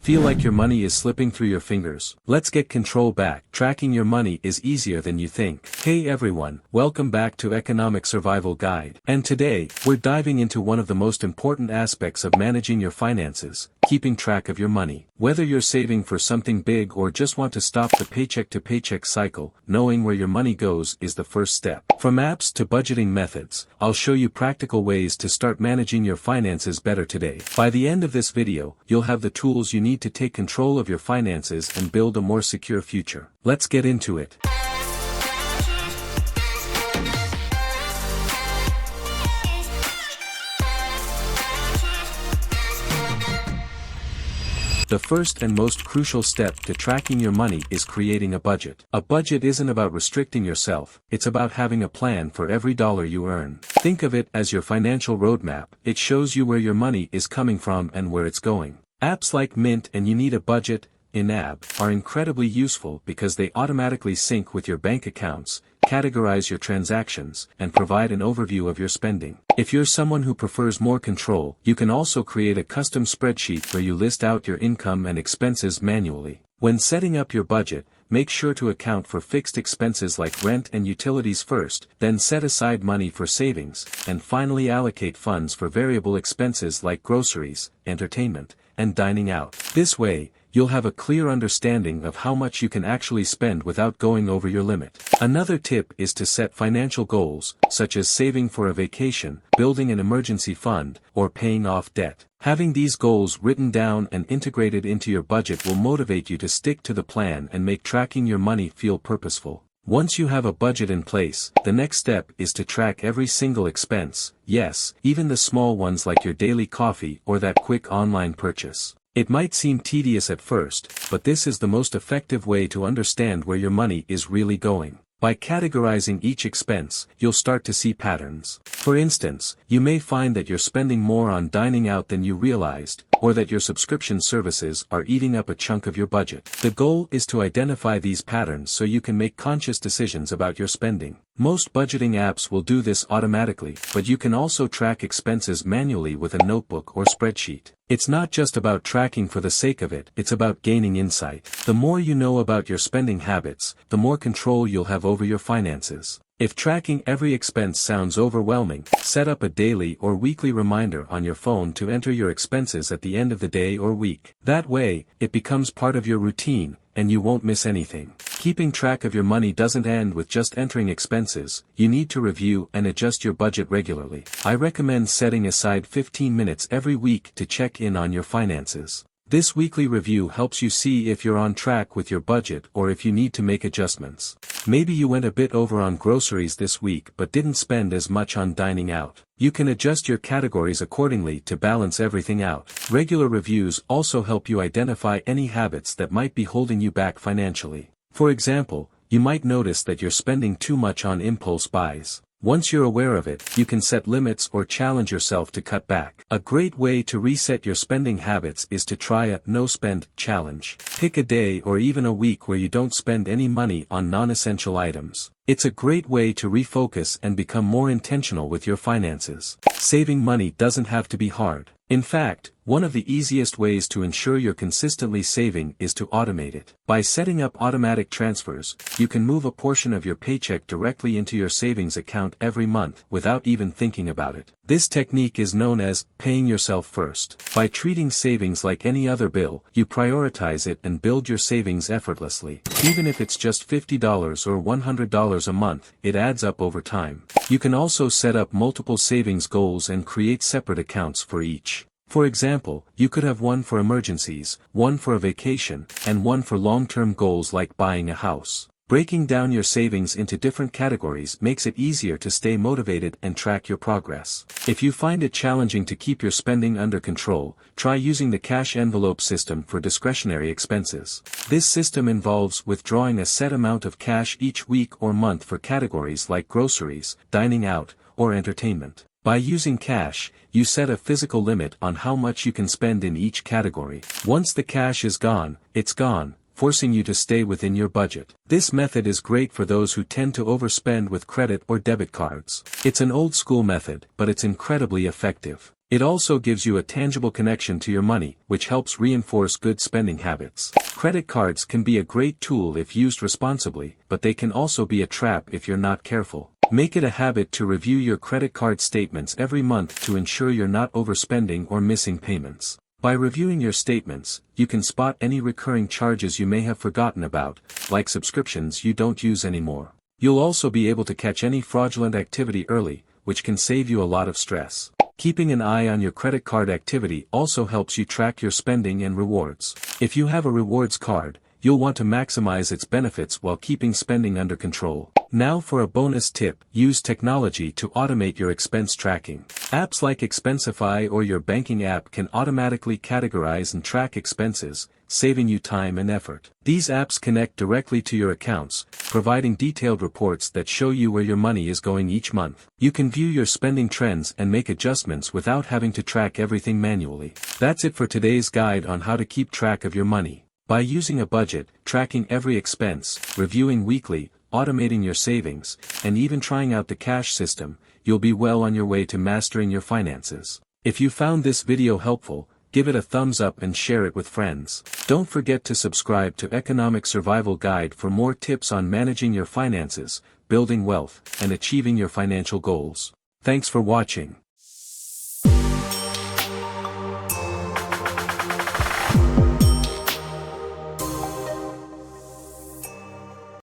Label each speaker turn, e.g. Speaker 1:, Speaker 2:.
Speaker 1: Feel like your money is slipping through your fingers? Let's get control back. Tracking your money is easier than you think. Hey everyone, welcome back to Economic Survival Guide. And today, we're diving into one of the most important aspects of managing your finances, keeping track of your money. Whether you're saving for something big or just want to stop the paycheck-to-paycheck cycle, knowing where your money goes is the first step. From apps to budgeting methods, I'll show you practical ways to start managing your finances better today. By the end of this video, you'll have the tools you need to take control of your finances and build a more secure future. Let's get into it. The first and most crucial step to tracking your money is creating a budget. A budget isn't about restricting yourself, it's about having a plan for every dollar you earn. Think of it as your financial roadmap. It shows you where your money is coming from and where it's going. Apps like Mint and You Need a Budget in-app are incredibly useful because they automatically sync with your bank accounts, categorize your transactions, and provide an overview of your spending. If you're someone who prefers more control, you can also create a custom spreadsheet where you list out your income and expenses manually. When setting up your budget, make sure to account for fixed expenses like rent and utilities first, then set aside money for savings, and finally allocate funds for variable expenses like groceries, entertainment, and dining out. This way, you'll have a clear understanding of how much you can actually spend without going over your limit. Another tip is to set financial goals, such as saving for a vacation, building an emergency fund, or paying off debt. Having these goals written down and integrated into your budget will motivate you to stick to the plan and make tracking your money feel purposeful. Once you have a budget in place, the next step is to track every single expense, yes, even the small ones like your daily coffee or that quick online purchase. It might seem tedious at first, but this is the most effective way to understand where your money is really going. By categorizing each expense, you'll start to see patterns. For instance, you may find that you're spending more on dining out than you realized, or that your subscription services are eating up a chunk of your budget. The goal is to identify these patterns so you can make conscious decisions about your spending. Most budgeting apps will do this automatically, but you can also track expenses manually with a notebook or spreadsheet. It's not just about tracking for the sake of it, it's about gaining insight. The more you know about your spending habits, the more control you'll have over your finances. If tracking every expense sounds overwhelming, set up a daily or weekly reminder on your phone to enter your expenses at the end of the day or week. That way, it becomes part of your routine, and you won't miss anything. Keeping track of your money doesn't end with just entering expenses. You need to review and adjust your budget regularly. I recommend setting aside 15 minutes every week to check in on your finances. This weekly review helps you see if you're on track with your budget or if you need to make adjustments. Maybe you went a bit over on groceries this week but didn't spend as much on dining out. You can adjust your categories accordingly to balance everything out. Regular reviews also help you identify any habits that might be holding you back financially. For example, you might notice that you're spending too much on impulse buys. Once you're aware of it, you can set limits or challenge yourself to cut back. A great way to reset your spending habits is to try a no-spend challenge. Pick a day or even a week where you don't spend any money on non-essential items. It's a great way to refocus and become more intentional with your finances. Saving money doesn't have to be hard. In fact, one of the easiest ways to ensure you're consistently saving is to automate it. By setting up automatic transfers, you can move a portion of your paycheck directly into your savings account every month without even thinking about it. This technique is known as paying yourself first. By treating savings like any other bill, you prioritize it and build your savings effortlessly. Even if it's just $50 or $100 a month, it adds up over time. You can also set up multiple savings goals and create separate accounts for each. For example, you could have one for emergencies, one for a vacation, and one for long-term goals like buying a house. Breaking down your savings into different categories makes it easier to stay motivated and track your progress. If you find it challenging to keep your spending under control, try using the cash envelope system for discretionary expenses. This system involves withdrawing a set amount of cash each week or month for categories like groceries, dining out, or entertainment. By using cash, you set a physical limit on how much you can spend in each category. Once the cash is gone, it's gone, forcing you to stay within your budget. This method is great for those who tend to overspend with credit or debit cards. It's an old-school method, but it's incredibly effective. It also gives you a tangible connection to your money, which helps reinforce good spending habits. Credit cards can be a great tool if used responsibly, but they can also be a trap if you're not careful. Make it a habit to review your credit card statements every month to ensure you're not overspending or missing payments. By reviewing your statements, you can spot any recurring charges you may have forgotten about, like subscriptions you don't use anymore. You'll also be able to catch any fraudulent activity early, which can save you a lot of stress. Keeping an eye on your credit card activity also helps you track your spending and rewards. If you have a rewards card, you'll want to maximize its benefits while keeping spending under control. Now for a bonus tip: use technology to automate your expense tracking. Apps like Expensify or your banking app can automatically categorize and track expenses, saving you time and effort. These apps connect directly to your accounts, providing detailed reports that show you where your money is going each month. You can view your spending trends and make adjustments without having to track everything manually. That's it for today's guide on how to keep track of your money. By using a budget, tracking every expense, reviewing weekly, automating your savings, and even trying out the cash system, you'll be well on your way to mastering your finances. If you found this video helpful, give it a thumbs up and share it with friends. Don't forget to subscribe to Economic Survival Guide for more tips on managing your finances, building wealth, and achieving your financial goals. Thanks for watching.